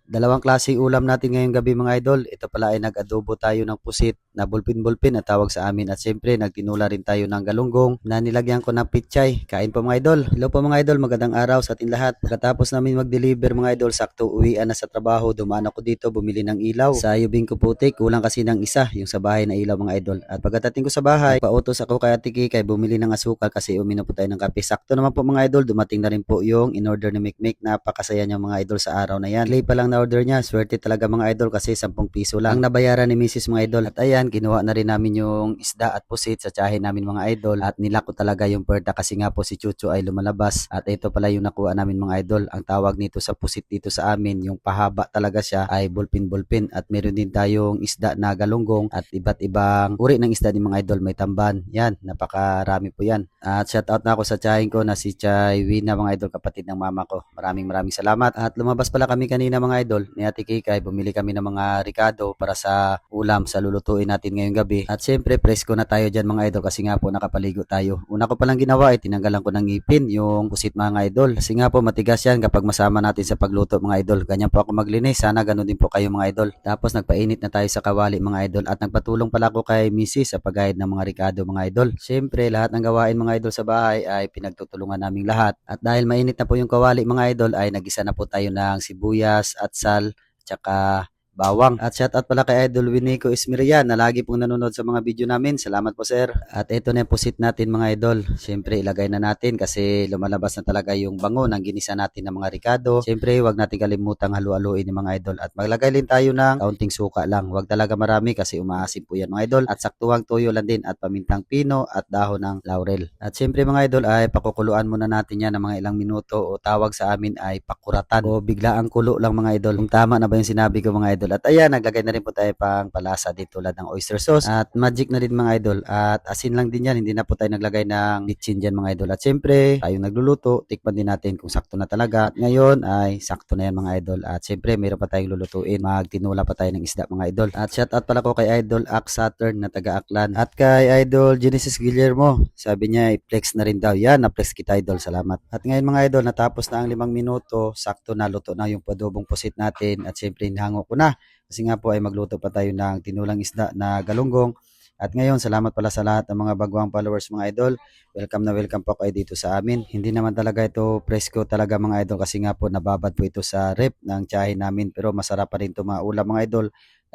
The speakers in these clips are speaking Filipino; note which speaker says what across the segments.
Speaker 1: Dalawang klaseng ulam natin ngayong gabi mga idol. Ito pala ay nag-adobo tayo ng pusit na bulpin-bulpin at tawag sa amin. At siyempre nagtinula rin tayo ng galunggong na nilagyan ko ng pichay. Kain po mga idol. Hello po mga idol, magandang araw sa atin lahat. Pagkatapos namin mag-deliver mga idol, sakto uwian na sa trabaho, dumaan ako dito bumili ng ilaw. Sa Yubing ko putik, kulang kasi ng isa, yung sa bahay na ilaw mga idol. At pagkatating ko sa bahay, pautos ako kay Ate Kikay bumili ng asukal kasi uminom po tayo ng kape. Sakto naman po mga idol, dumating na rin po yung in-order ni Mikmik. Napakasaya niya mga idol sa araw na yan. Clay pa lang na order niya, swerte talaga mga idol kasi 10 piso lang ang nabayaran ni Mrs. mga idol. At ayan, kinuha na rin namin yung isda at pusit sa tiyahin namin mga idol at nilako talaga yung puwerta kasi nga po si Chucho ay lumalabas at ito pala yung nakuha namin mga idol. Ang tawag nito sa pusit dito sa amin, yung pahaba talaga siya ay bulpin-bulpin at meron din tayong isda na galunggong at iba't ibang uri ng isda ni mga idol, may tamban. Yan, napakarami po yan. At shout out na ako sa tiyahin ko na si Chay Wina mga idol, kapatid ng mama ko. Maraming salamat. At lumabas pala kami kanina mga idol ni Ate Kikay, bumili kami ng mga ricado para sa ulam sa lulutuin natin ngayong gabi. At syempre, presko na tayo dyan mga idol kasi nga po nakapaligo tayo. Una ko palang ginawa ay tinanggalan ko ng ngipin yung pusit mga idol. Kasi nga po matigas yan kapag masama natin sa pagluto mga idol. Ganyan po ako maglinis. Sana ganun din po kayo mga idol. Tapos nagpainit na tayo sa kawali mga idol at nagpatulong pala ako kay Mrs. sa paggayad ng mga ricado mga idol. Syempre, lahat ng gawain mga idol sa bahay ay pinagtutulungan naming lahat. At dahil mainit na po yung kawali mga idol ay nagisa na po tayo ng sibuyas at sal tsaka bawang. At shout out pala kay Idol Winico Ismirian na lagi pong nanonood sa mga video namin. Salamat po sir. At ito na yung pusit natin mga idol. Siyempre ilagay na natin kasi lumalabas na talaga yung bango ng ginisa natin ng mga ricado. Siyempre huwag natin kalimutang halu-haluin ng mga idol. At maglagay din tayo ng kaunting suka lang. Huwag talaga marami kasi umaasim po yan mga idol. At saktuhang toyo lang din at pamintang pino at dahon ng laurel. At siyempre mga idol ay pakukuluan muna natin yan ng mga ilang minuto o tawag sa amin ay pakuratan o biglaang kulo lang mga idol. Kung tama na ba yung sinabi ko mga idol. At ayan, naglagay na rin po tayo pang palasa dito tulad ng oyster sauce at magic na din mga idol at asin lang din yan, hindi na po tayo naglagay ng bitchin dyan mga idol. At syempre, tayong nagluluto, tikman din natin kung sakto na talaga. At ngayon ay sakto na yan mga idol at syempre mayroon pa tayong lulutuin, magtinula pa tayo ng isda mga idol. At shout out pala ko kay Idol Ak Saturn na taga Aklan at kay Idol Genesis Guillermo, sabi niya i-flex na rin daw. Yan, na-flex kita idol, salamat. At ngayon mga idol, natapos na ang 5 minuto, sakto na luto na yung padobong pusit natin at syempre hinango ko na kasi nga po ay magluto pa tayo ng tinulang isda na galunggong. At ngayon, salamat pala sa lahat ng mga baguang followers mga idol. Welcome na welcome po kayo dito sa amin. Hindi naman talaga ito presko talaga mga idol kasi nga po nababad po ito sa rep ng tiyahin namin. Pero masarap pa rin ito mga ulam mga idol.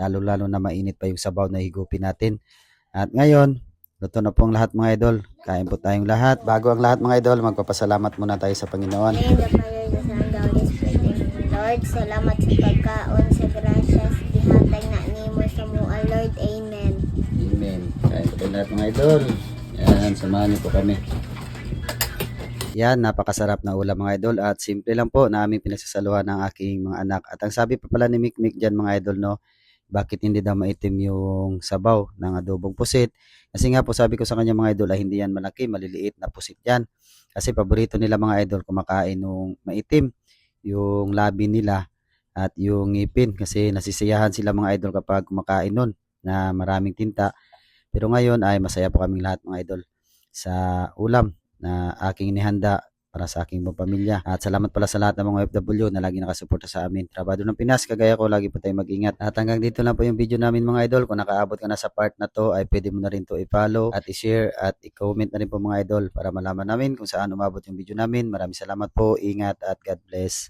Speaker 1: Lalo-lalo na mainit pa yung sabaw na higupin natin. At ngayon, luto na po ang lahat mga idol. Kain po tayong lahat. Bago ang lahat mga idol, magpapasalamat muna tayo sa Panginoon.
Speaker 2: Lord, salamat sa pagkaon, sa gracias, ihatag na nimo sa mua, Lord. Amen.
Speaker 1: Amen. Kain po tayo lahat mga idol. Yan, samahan niyo po kami. Yan, napakasarap na ulam mga idol at simple lang po na aming pinagsasaluhan ng aking mga anak. At ang sabi pa pala ni Mikmik dyan mga idol, no, bakit hindi daw maitim yung sabaw ng adobong pusit? Kasi nga po sabi ko sa kanya mga idol ay hindi yan malaki, maliliit na pusit yan. Kasi paborito nila mga idol kumakain nung maitim yung labi nila at yung ngipin kasi nasisiyahan sila mga idol kapag kumakain nun na maraming tinta. Pero ngayon ay masaya po kaming lahat mga idol sa ulam na aking inihanda para sa aking buong pamilya. At salamat pala sa lahat ng mga OFW na lagi nakasuporta sa amin. Trabado ng Pinas, kagaya ko, lagi po tayong mag-ingat. At hanggang dito lang po yung video namin mga idol. Kung nakaabot ka na sa part na to, ay pwede mo na rin to i-follow at i-share at i-comment na rin po mga idol para malaman namin kung saan umabot yung video namin. Maraming salamat po, ingat at God bless.